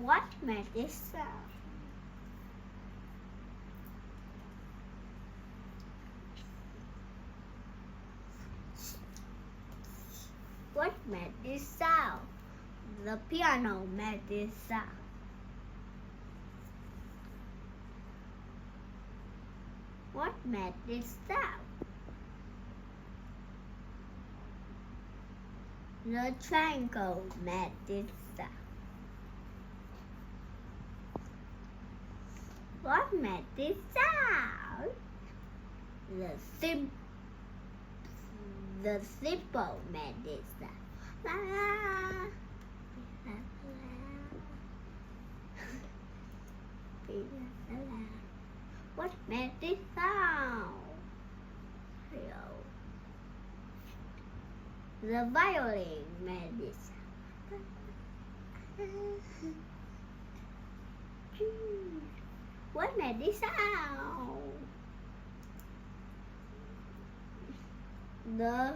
What made this sound? What made this sound? The piano made this sound. What made this sound? The triangle made this sound. What made this sound? The simple made this sound. La, la, la, la, la. What made this sound? The violin made this sound. What made this sound? The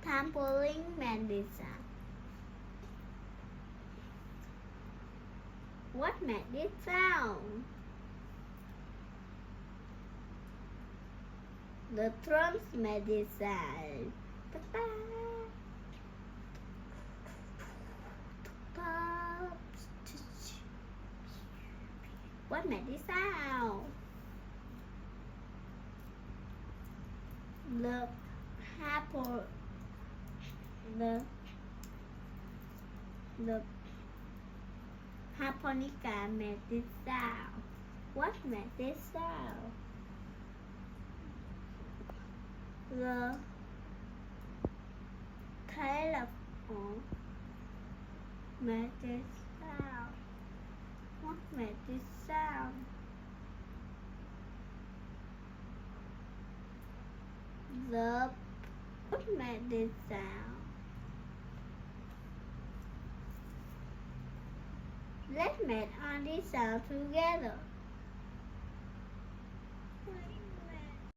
trampoline made this sound. What made this sound? The drums made this sound. What made this sound? The harmonica made this sound. What made this sound? The telephone made this sound. What made this sound? The what made this sound? Let's make all these sounds together.